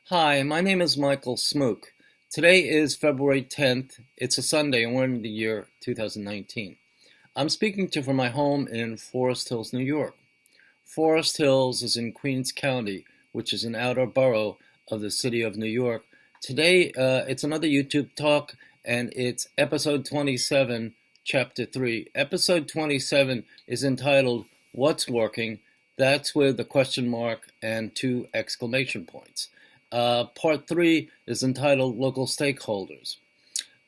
Hi, my name is Michael Smook. Today is February 10th. It's a Sunday and we're in the year 2019. I'm speaking to you from my home in Forest Hills, New York. Forest Hills is in Queens County, which is an outer borough of the city of New York. Today, it's another YouTube talk and it's episode 27, chapter 3. Episode 27 is entitled, What's Working? That's with a question mark and two exclamation points. Part 3 is entitled Local Stakeholders.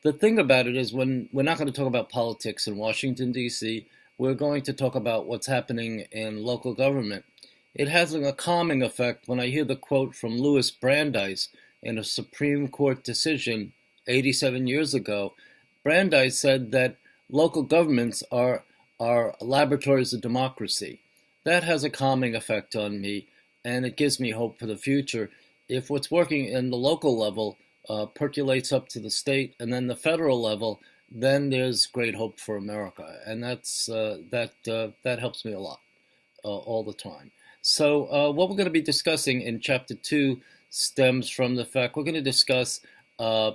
The thing about it is when we're not going to talk about politics in Washington, D.C., we're going to talk about what's happening in local government. It has a calming effect when I hear the quote from Louis Brandeis in a Supreme Court decision 87 years ago. Brandeis said that local governments are laboratories of democracy. That has a calming effect on me, and it gives me hope for the future. If what's working in the local level percolates up to the state and then the federal level, then there's great hope for America, and that helps me a lot all the time. So what we're going to be discussing in chapter 2 stems from the fact we're going to discuss uh,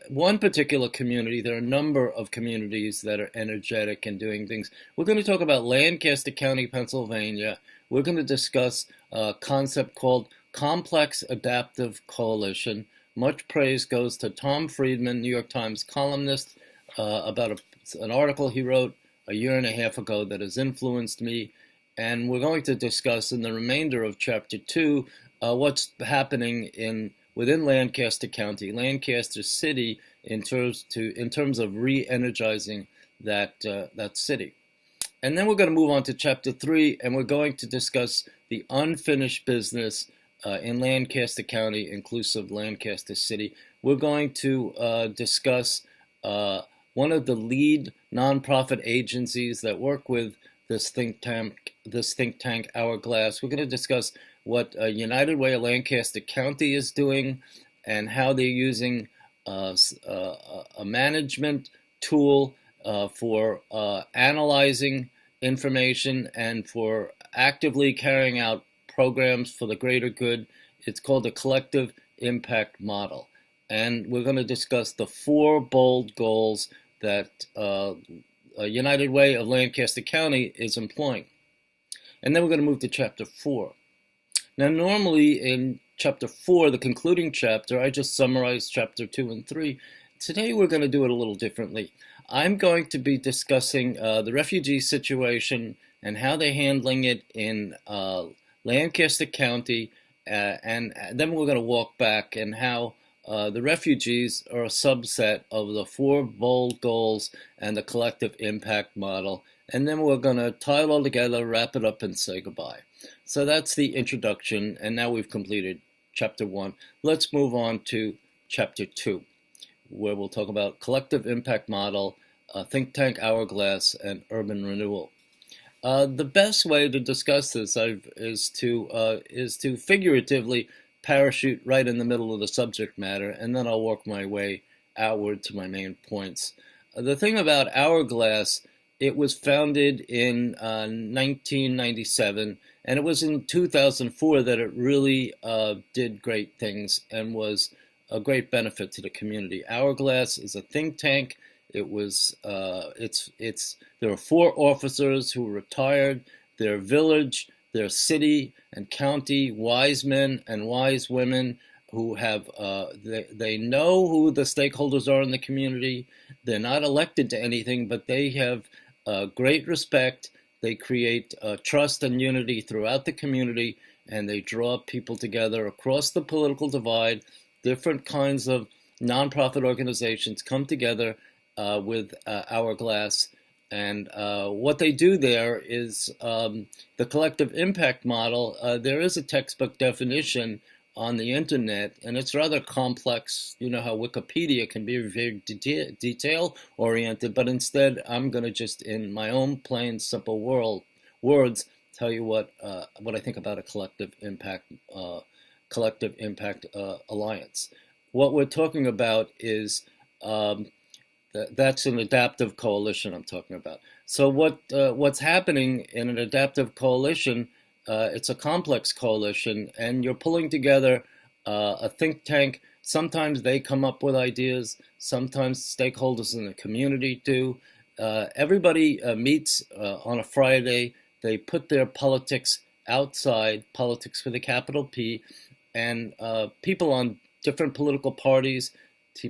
one particular community. There are a number of communities that are energetic and doing things. We're going to talk about Lancaster County, Pennsylvania. We're going to discuss a concept called Complex Adaptive Coalition. Much praise goes to Tom Friedman, New York Times columnist, about an article he wrote a year and a half ago that has influenced me. And we're going to discuss in the remainder of chapter 2 what's happening within Lancaster County, Lancaster City, in terms of re-energizing that city. And then we're going to move on to chapter 3, and we're going to discuss the unfinished business in Lancaster County, inclusive Lancaster City. We're going to discuss one of the lead nonprofit agencies that work with this think tank, Hourglass. We're going to discuss what United Way of Lancaster County is doing and how they're using a management tool for analyzing information and for actively carrying out programs for the greater good. It's called the Collective Impact Model. And we're going to discuss the 4 bold goals that United Way of Lancaster County is employing. And then we're going to move to chapter 4. Now, normally in chapter 4, the concluding chapter, I just summarized chapter 2 and 3. Today we're going to do it a little differently. I'm going to be discussing the refugee situation and how they're handling it in Lancaster County, and then we're going to walk back and how the refugees are a subset of the 4 bold goals and the collective impact model. And then we're going to tie it all together, wrap it up, and say goodbye. So that's the introduction, and now we've completed chapter 1. Let's move on to chapter 2, where we'll talk about collective impact model, think tank Hourglass, and urban renewal. The best way to discuss this is to figuratively parachute right in the middle of the subject matter, and then I'll work my way outward to my main points. The thing about Hourglass, it was founded in 1997, and it was in 2004 that it really did great things and was a great benefit to the community. Hourglass is a think tank. It was there are 4 officers who retired. Their village, their city and county wise men and wise women who have they know who the stakeholders are in the community. They're not elected to anything, but they have great respect. They create trust and unity throughout the community, and they draw people together across the political divide. Different kinds of nonprofit organizations come together with Hourglass, and what they do there is the collective impact model. There is a textbook definition on the internet, and it's rather complex. You know how Wikipedia can be very detail-oriented, but instead I'm going to just, in my own plain, simple words, tell you what I think about a collective impact alliance. What we're talking about is that's an adaptive coalition I'm talking about. So what's happening in an adaptive coalition? It's a complex coalition, and you're pulling together A think tank, sometimes they come up with ideas, sometimes stakeholders in the community do. Everybody meets on a Friday. They put their politics outside, politics with a capital P, and people on different political parties,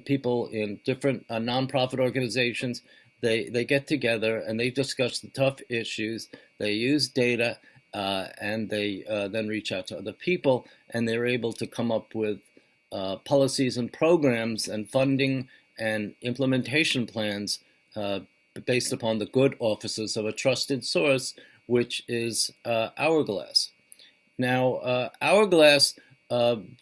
people in different nonprofit organizations, they get together and they discuss the tough issues. They use data and they then reach out to other people, and they're able to come up with policies and programs and funding and implementation plans uh, based upon the good offices of a trusted source, which is Hourglass. Now, Hourglass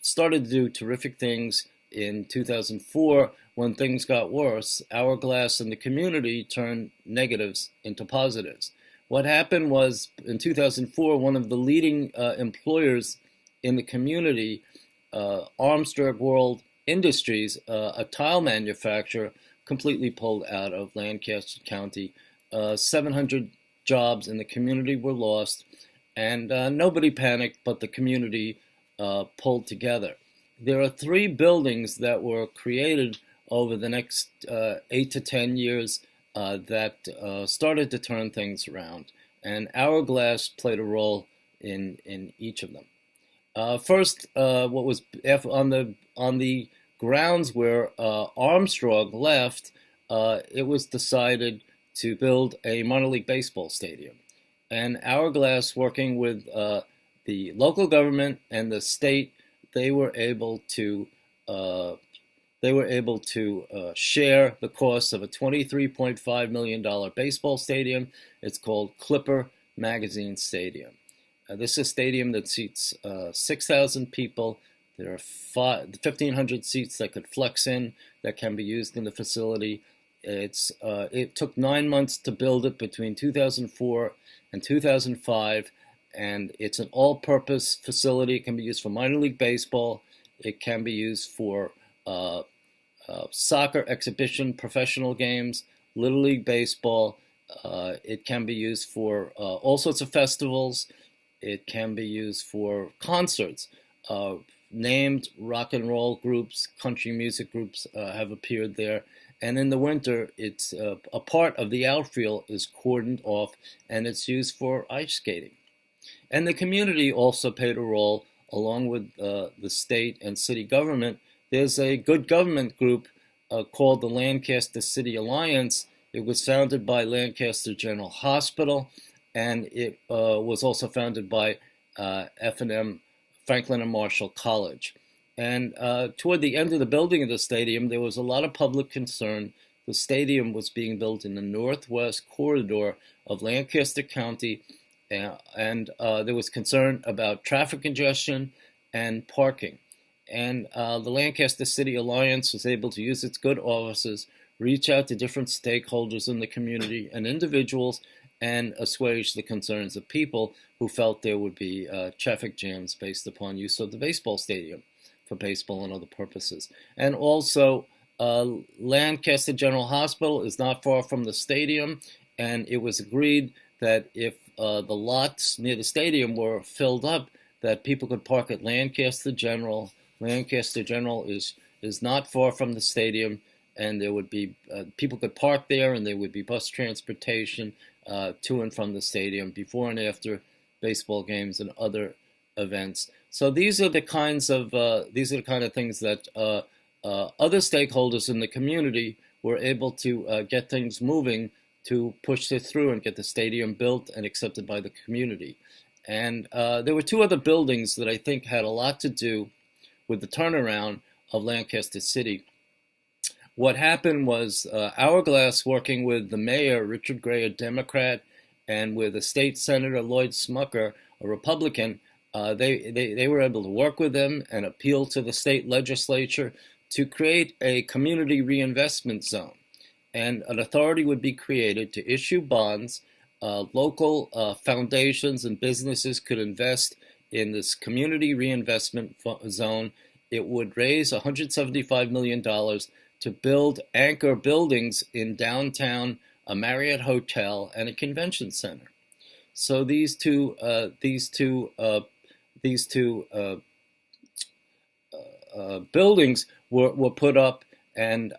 started to do terrific things in 2004 when things got worse. Hourglass and the community turned negatives into positives. What happened was in 2004, one of the leading employers in the community, Armstrong World Industries, a tile manufacturer, completely pulled out of Lancaster County. 700 jobs in the community were lost, and nobody panicked, but the community pulled together. There are three buildings that were created over the next 8 to 10 years that started to turn things around, and Hourglass played a role in each of them. First, what was on the grounds where Armstrong left, it was decided to build a minor league baseball stadium, and Hourglass, working with the local government and the state, they were able to uh, share the cost of a $23.5 million baseball stadium. It's called Clipper Magazine Stadium. This is a stadium that seats 6,000 people. There are 1,500 seats that could flex in, that can be used in the facility. It took 9 months to build it between 2004 and 2005, and it's an all-purpose facility. It can be used for minor league baseball. It can be used for soccer exhibition, professional games, little league baseball. It can be used for all sorts of festivals. It can be used for concerts. Named rock and roll groups, country music groups have appeared there. And in the winter, it's a part of the outfield is cordoned off, and it's used for ice skating. And the community also played a role, along with the state and city government. There's a good government group called the Lancaster City Alliance. It was founded by Lancaster General Hospital, and it was also founded by F&M, Franklin and Marshall College. And toward the end of the building of the stadium, there was a lot of public concern. The stadium was being built in the northwest corridor of Lancaster County, and there was concern about traffic congestion and parking. And the Lancaster City Alliance was able to use its good offices, reach out to different stakeholders in the community and individuals, and assuage the concerns of people who felt there would be traffic jams based upon use of the baseball stadium for baseball and other purposes. And also, Lancaster General Hospital is not far from the stadium, and it was agreed that if the lots near the stadium were filled up, that people could park at Lancaster General. Lancaster General is not far from the stadium, and there would be people could park there, and there would be bus transportation to and from the stadium before and after baseball games and other events. So these are the kind of things that other stakeholders in the community were able to get things moving to push it through and get the stadium built and accepted by the community. And there were two other buildings that I think had a lot to do with the turnaround of Lancaster City. What happened was Hourglass, working with the mayor, Richard Gray, a Democrat, and with the state senator, Lloyd Smucker, a Republican, they were able to work with them and appeal to the state legislature to create a community reinvestment zone. And an authority would be created to issue bonds. Local foundations and businesses could invest in this community reinvestment zone. It would raise $175 million to build anchor buildings in downtown, a Marriott hotel, and a convention center. So these two buildings were put up, and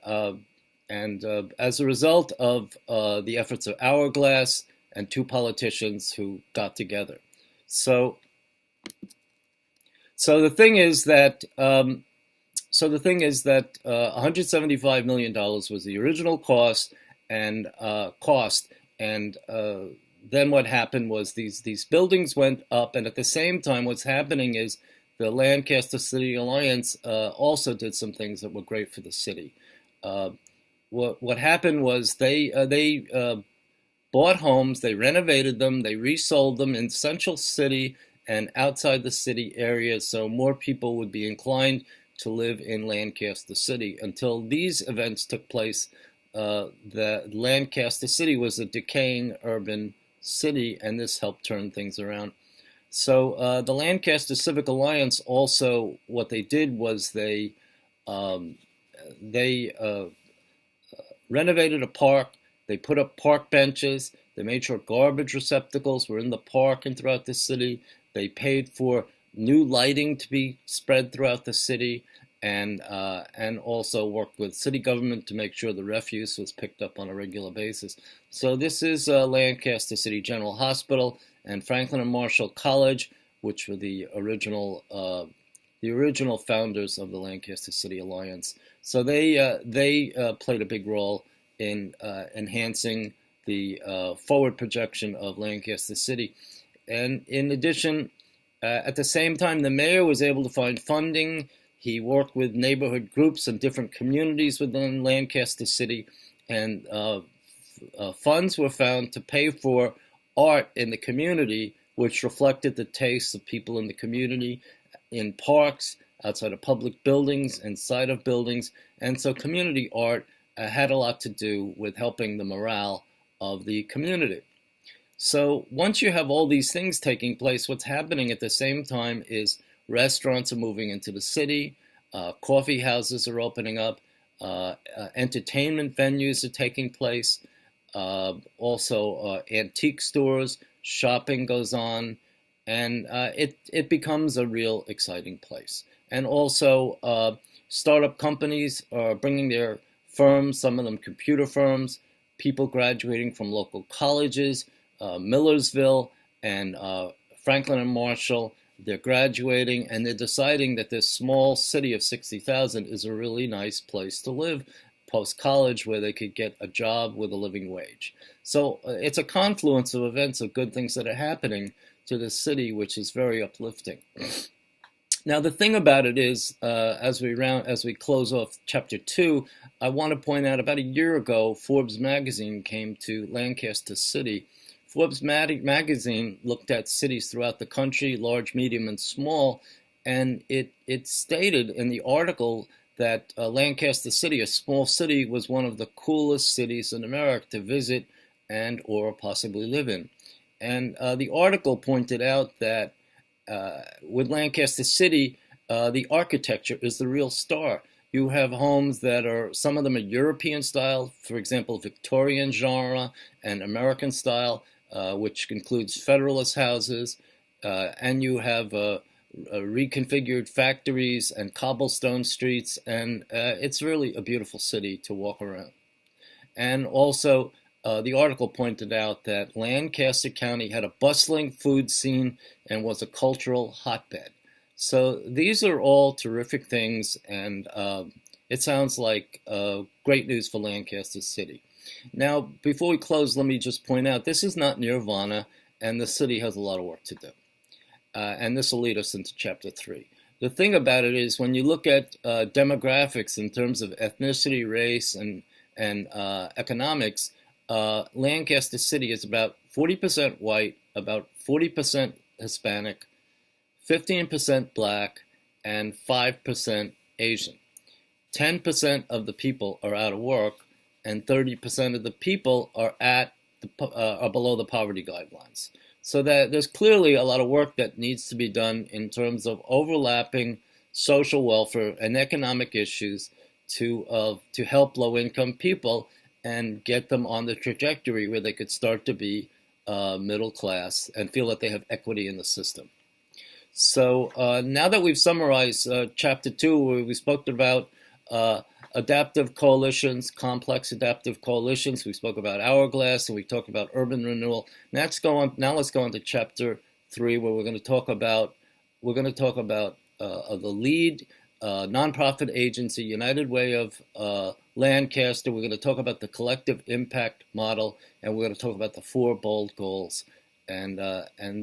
as a result of the efforts of Hourglass and two politicians who got together. So, so the thing is that $175 million was the original cost, and then what happened was these buildings went up, and at the same time, what's happening is the Lancaster City Alliance also did some things that were great for the city. What happened was they bought homes, they renovated them, they resold them in Central City and outside the city area, so more people would be inclined to live in Lancaster City. Until these events took place, the Lancaster City was a decaying urban city, and this helped turn things around. So the Lancaster Civic Alliance also, what they did was they renovated a park. They put up park benches. They made sure garbage receptacles were in the park and throughout the city. They paid for new lighting to be spread throughout the city, and also worked with city government to make sure the refuse was picked up on a regular basis. So this is Lancaster City General Hospital and Franklin and Marshall College, which were the original founders of the Lancaster City Alliance. So they played a big role in enhancing the forward projection of Lancaster City. And in addition, at the same time, the mayor was able to find funding. He worked with neighborhood groups and different communities within Lancaster City, and funds were found to pay for art in the community, which reflected the tastes of people in the community, in parks, outside of public buildings, inside of buildings. And so community art had a lot to do with helping the morale of the community. So once you have all these things taking place, what's happening at the same time is restaurants are moving into the city, coffee houses are opening up, entertainment venues are taking place, also antique stores, shopping goes on, and it becomes a real exciting place. And also startup companies are bringing their firms, some of them computer firms, people graduating from local colleges, Millersville and Franklin and Marshall. They're graduating, and they're deciding that this small city of 60,000 is a really nice place to live post-college, where they could get a job with a living wage. So it's a confluence of events, of good things that are happening to the city, which is very uplifting. Now, the thing about it is, as we close off chapter 2, I want to point out about a year ago, Forbes magazine came to Lancaster City. Forbes magazine looked at cities throughout the country, large, medium, and small, and it stated in the article that Lancaster City, a small city, was one of the coolest cities in America to visit and or possibly live in. And the article pointed out that with Lancaster City, the architecture is the real star. You have homes that are, some of them are European style, for example, Victorian genre and American style, which includes Federalist houses, and you have reconfigured factories and cobblestone streets, and it's really a beautiful city to walk around. And also, the article pointed out that Lancaster County had a bustling food scene and was a cultural hotbed. So these are all terrific things, and it sounds like great news for Lancaster City. Now, before we close, let me just point out, this is not nirvana, and the city has a lot of work to do. And this will lead us into chapter 3. The thing about it is, when you look at demographics in terms of ethnicity, race, and economics, Lancaster City is about 40% white, about 40% Hispanic, 15% black, and 5% Asian. 10% of the people are out of work, and 30% of the people are below the poverty guidelines. So that there's clearly a lot of work that needs to be done in terms of overlapping social welfare and economic issues to help low-income people and get them on the trajectory where they could start to be middle class and feel that they have equity in the system. So now that we've summarized chapter two, where we spoke about uh, adaptive coalitions, complex adaptive coalitions, we spoke about hourglass, and we talked about urban renewal. Now let's go on to chapter three, where we're going to talk about the lead nonprofit agency, United Way of Lancaster. We're going to talk about the collective impact model, and we're going to talk about the four bold goals. And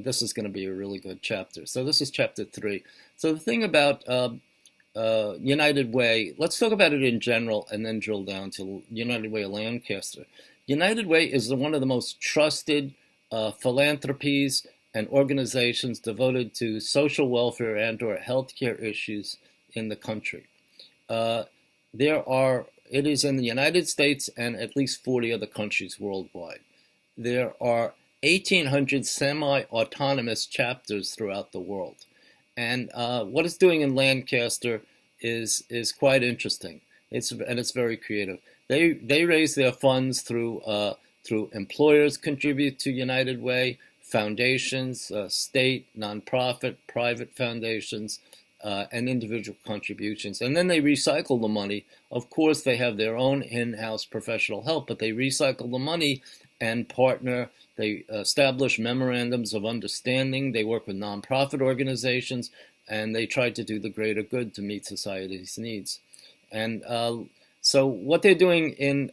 this is going to be a really good chapter. So this is chapter three. So the thing about United Way, let's talk about it in general and then drill down to United Way of Lancaster. United Way is one of the most trusted philanthropies and organizations devoted to social welfare and or healthcare issues in the country. It is in the United States and at least 40 other countries worldwide. There are 1,800 semi-autonomous chapters throughout the world. And what it's doing in Lancaster is quite interesting. It's very creative. They raise their funds through employers contribute to United Way, foundations, state, nonprofit, private foundations, and individual contributions. And then they recycle the money. Of course, they have their own in-house professional help, but they recycle the money and partner. They establish memorandums of understanding. They work with nonprofit organizations, and they try to do the greater good to meet society's needs. And so what they're doing in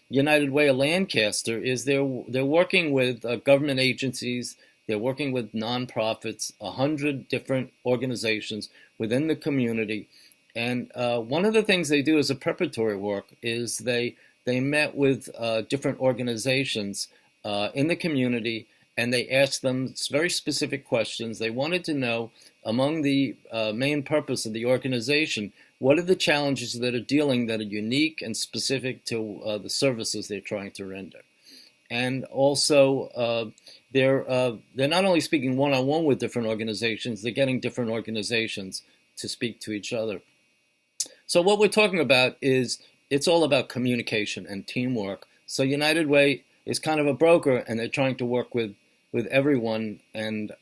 United Way of Lancaster is they're working with government agencies. They're working with nonprofits, 100 different organizations within the community. And one of the things they do as a preparatory work is they met with different organizations in the community, and they asked them very specific questions. They wanted to know, among the main purpose of the organization, what are the challenges that are unique and specific to the services they're trying to render. And also, they're not only speaking one-on-one with different organizations, they're getting different organizations to speak to each other. So what we're talking about is it's all about communication and teamwork. So United Way is kind of a broker, and they're trying to work with everyone, and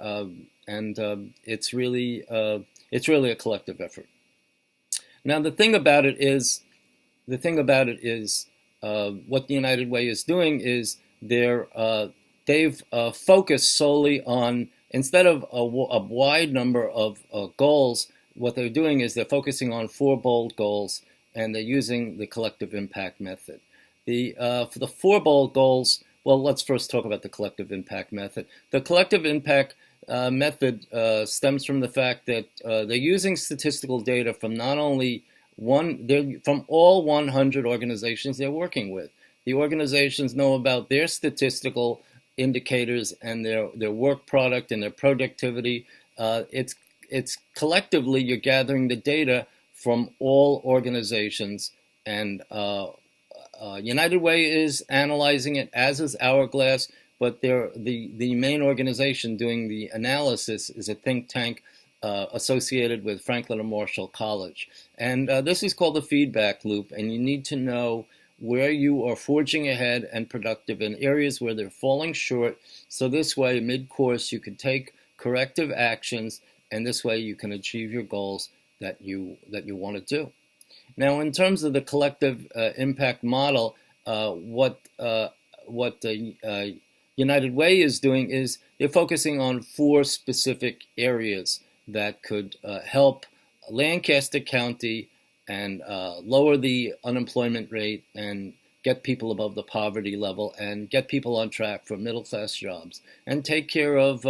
it's really a collective effort. Now the thing about it is what the United Way is doing is they've focused solely on, instead of a wide number of goals, what they're doing is they're focusing on four bold goals, and they're using the collective impact method. For the four bold goals, well, let's first talk about the collective impact method. The collective impact method stems from the fact that they're using statistical data from from all 100 organizations they're working with. The organizations know about their statistical indicators and their work product and their productivity. It's collectively, you're gathering the data from all organizations, and United Way is analyzing it, as is Hourglass, but the main organization doing the analysis is a think tank associated with Franklin and Marshall College. And this is called the feedback loop, and you need to know where you are forging ahead and productive in areas where they're falling short. So this way, mid-course, you can take corrective actions, and this way you can achieve your goals that you want to do. Now, in terms of the collective impact model, what the United Way is doing is they're focusing on four specific areas that could help Lancaster County and lower the unemployment rate and get people above the poverty level and get people on track for middle-class jobs and take care of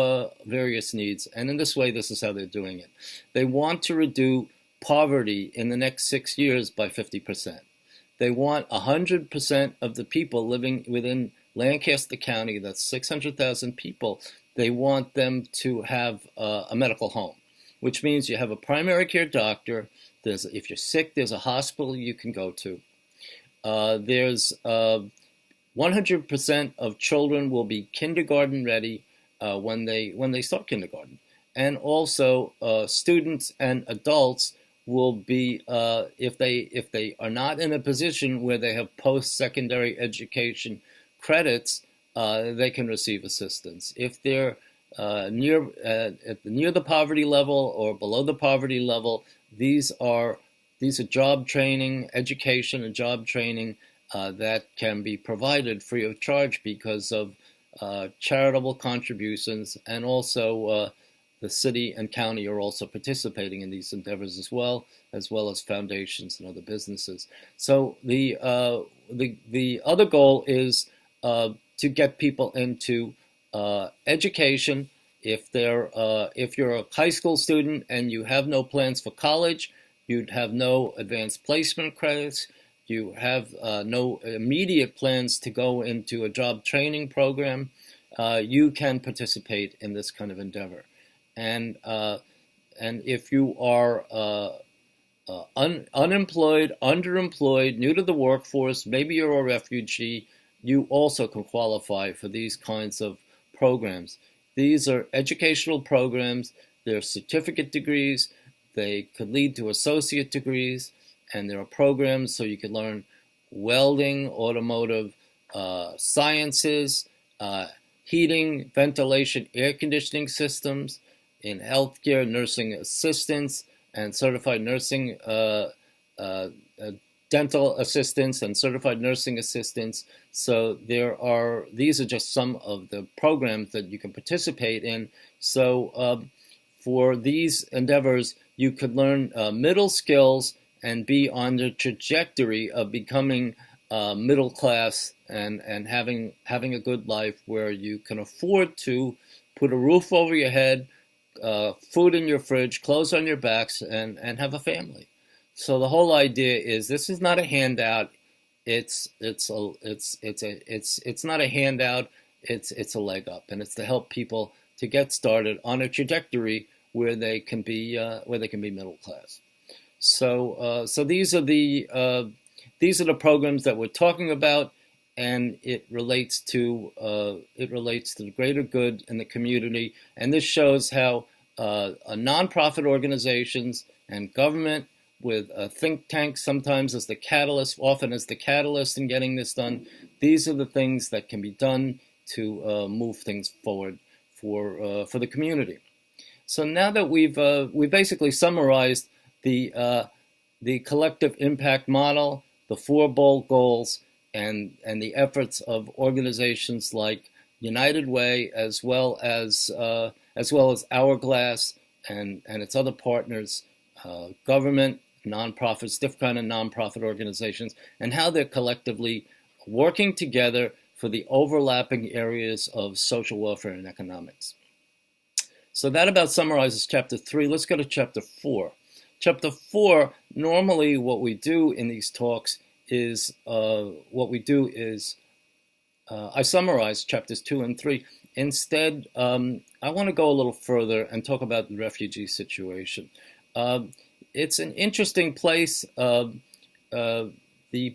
various needs. And in this way, this is how they're doing it. They want to reduce poverty in the next 6 years by 50%. They want 100% of the people living within Lancaster County, that's 600,000 people, they want them to have a medical home, which means you have a primary care doctor. If you're sick, there's a hospital you can go to. There's 100% of children will be kindergarten ready when they start kindergarten, and also students and adults will be if they are not in a position where they have post-secondary education credits, they can receive assistance. If they're near the poverty level or below the poverty level. These are job training, education, and job training that can be provided free of charge because of charitable contributions, and also the city and county are also participating in these endeavors as well as foundations and other businesses. So the other goal is to get people into education. If you're a high school student and you have no plans for college, you'd have no advanced placement credits. You have no immediate plans to go into a job training program. You can participate in this kind of endeavor. And if you are unemployed, underemployed, new to the workforce, maybe you're a refugee, you also can qualify for these kinds of programs. These are educational programs. They're certificate degrees. They could lead to associate degrees, and there are programs so you can learn welding, automotive sciences, heating, ventilation, air conditioning systems, in healthcare, nursing assistants, and certified nursing, dental assistants, and certified nursing assistants. So these are just some of the programs that you can participate in. So for these endeavors, you could learn middle skills and be on the trajectory of becoming middle class and having a good life where you can afford to put a roof over your head, food in your fridge, clothes on your backs, and have a family. So the whole idea is this is not a handout. It's not a handout. It's a leg up, and it's to help people to get started on a trajectory where they can be middle class. So these are the programs that we're talking about, and it relates to the greater good in the community. And this shows how nonprofit organizations and government, with a think tank sometimes as the catalyst, often as the catalyst in getting this done. These are the things that can be done to move things forward for the community. So now that we've basically summarized the collective impact model, the 4 bold goals, and the efforts of organizations like United Way, as well as Hourglass and its other partners, government, nonprofits, different kind of nonprofit organizations, and how they're collectively working together for the overlapping areas of social welfare and economics. So that about summarizes chapter 3. Let's go to chapter 4. Chapter 4, normally what we do in these talks is, I summarize chapters 2 and 3. Instead, I want to go a little further and talk about the refugee situation. It's an interesting place. The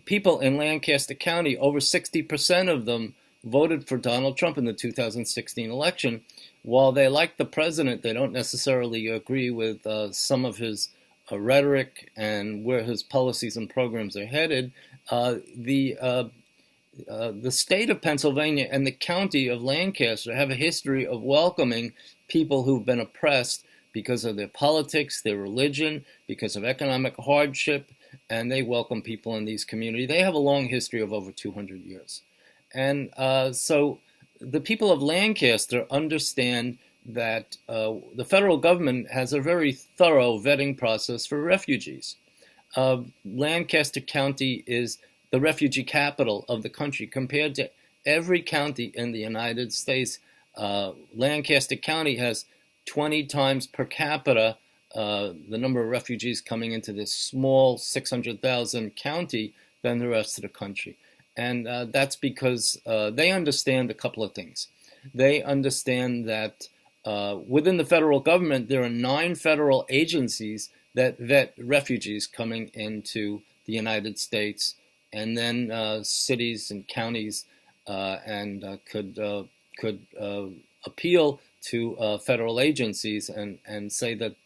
people in Lancaster County, over 60% of them voted for Donald Trump in the 2016 election. While they like the president, they don't necessarily agree with some of his rhetoric and where his policies and programs are headed. The state of Pennsylvania and the county of Lancaster have a history of welcoming people who've been oppressed because of their politics, their religion, because of economic hardship, and they welcome people in these communities. They have a long history of over 200 years. And so the people of Lancaster understand that the federal government has a very thorough vetting process for refugees. Lancaster County is the refugee capital of the country. Compared to every county in the United States, Lancaster County has 20 times per capita the number of refugees coming into this small 600,000 county than the rest of the country. And that's because they understand a couple of things. They understand that within the federal government, there are 9 federal agencies that vet refugees coming into the United States, and then cities and counties could appeal to federal agencies and say that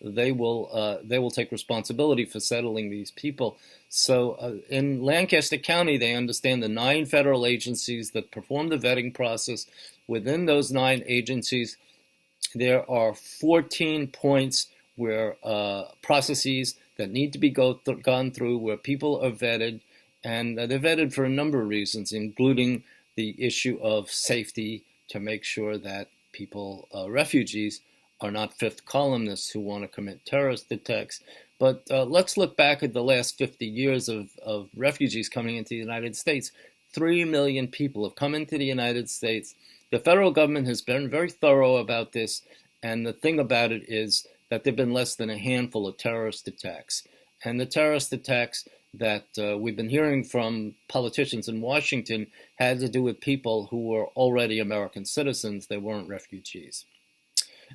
they will take responsibility for settling these people. So in Lancaster County, they understand the 9 federal agencies that perform the vetting process. Within those 9 agencies, there are 14 points where processes that need to be gone through, where people are vetted, and they're vetted for a number of reasons, including the issue of safety, to make sure that people, refugees, are not fifth columnists who want to commit terrorist attacks. But let's look back at the last 50 years of refugees coming into the United States. 3 million people have come into the United States. The federal government has been very thorough about this, and the thing about it is that there have been less than a handful of terrorist attacks. And the terrorist attacks that we've been hearing from politicians in Washington had to do with people who were already American citizens. They weren't refugees.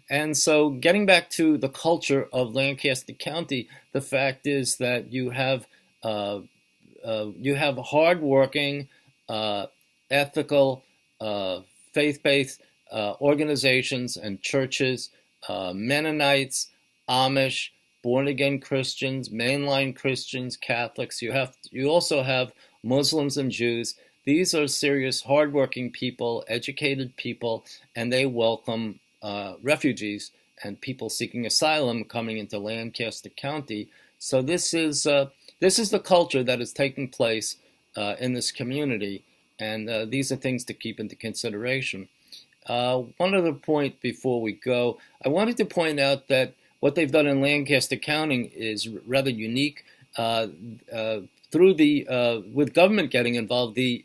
And so getting back to the culture of Lancaster County, the fact is that you have hardworking, ethical, faith-based organizations and churches, Mennonites, Amish, born-again Christians, mainline Christians, Catholics. You also have Muslims and Jews. These are serious, hardworking people, educated people, and they welcome refugees and people seeking asylum coming into Lancaster County. So this is the culture that is taking place in this community, and these are things to keep into consideration. One other point before we go, I wanted to point out that what they've done in Lancaster County is rather unique. With government getting involved, the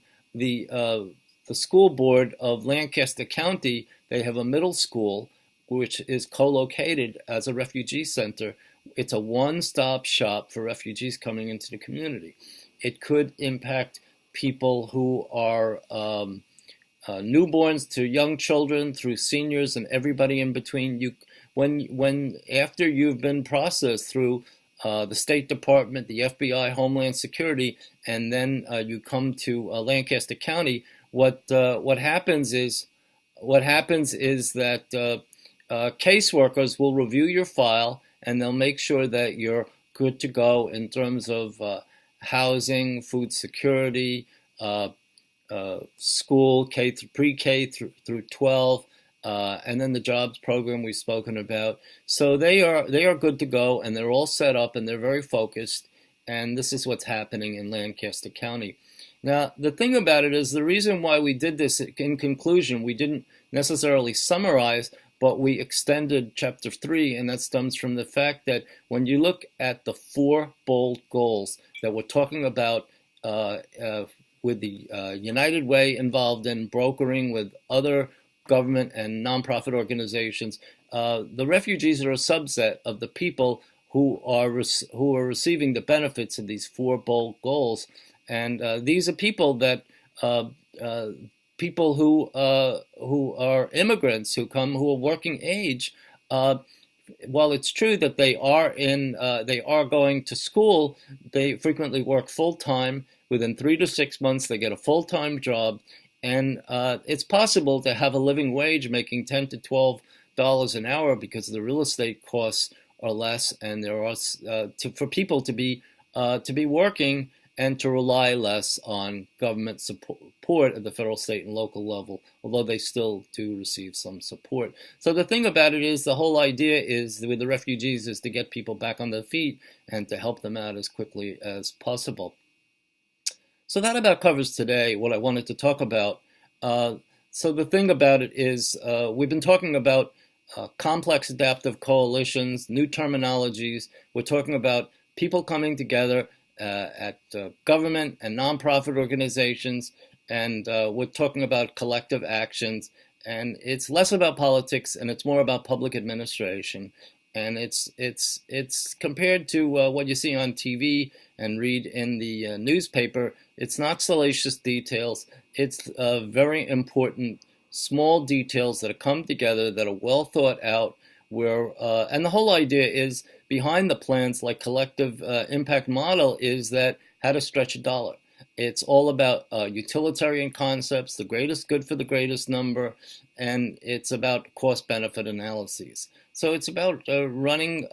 school board of Lancaster County, they have a middle school which is co-located as a refugee center. It's a one-stop shop for refugees coming into the community. It could impact people who are newborns to young children, through seniors and everybody in between. When after you've been processed through the State Department, the FBI, Homeland Security, and then you come to Lancaster County, what happens is that caseworkers will review your file, and they'll make sure that you're good to go in terms of housing, food security, school, pre-K through 12, and then the jobs program we've spoken about. So they are good to go, and they're all set up, and they're very focused. And this is what's happening in Lancaster County. Now, the thing about it is, the reason why we did this, in conclusion, we didn't necessarily summarize, but we extended Chapter 3, and that stems from the fact that when you look at the 4 bold goals that we're talking about with the United Way involved in brokering with other government and nonprofit organizations, the refugees are a subset of the people who are receiving the benefits of these 4 bold goals. And these are people that people who are immigrants who are working age. While it's true that they are going to school, they frequently work full time. Within 3 to 6 months, they get a full-time job, and it's possible to have a living wage making $10 to $12 an hour because the real estate costs are less, and there are for people to be working and to rely less on government support at the federal, state, and local level, although they still do receive some support. So the thing about it is, the whole idea is with the refugees is to get people back on their feet and to help them out as quickly as possible. So that about covers today what I wanted to talk about. So the thing about it is, we've been talking about complex adaptive coalitions, new terminologies. We're talking about people coming together at government and nonprofit organizations, and we're talking about collective actions. And it's less about politics, and it's more about public administration. And it's compared to what you see on TV and read in the newspaper. It's not salacious details. It's very important small details that come together that are well thought out. And the whole idea is behind the plans, like collective impact model, is that how to stretch a dollar. It's all about utilitarian concepts, the greatest good for the greatest number, and it's about cost-benefit analyses. So it's about running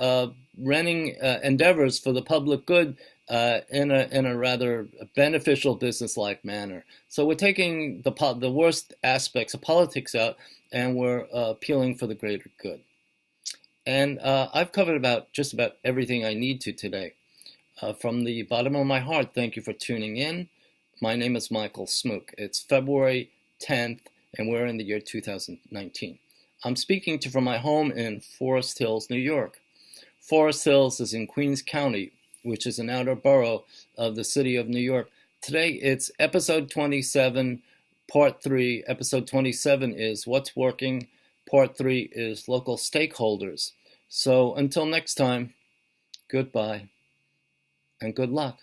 endeavors for the public good in a rather beneficial business-like manner. So we're taking the worst aspects of politics out, and we're appealing for the greater good. And I've covered just about everything I need to today. From the bottom of my heart, thank you for tuning in. My name is Michael Smook. It's February 10th, and we're in the year 2019. I'm speaking from my home in Forest Hills, New York. Forest Hills is in Queens County, which is an outer borough of the city of New York. Today, it's episode 27, part 3. Episode 27 is What's Working. Part 3 is Local Stakeholders. So until next time, goodbye and good luck.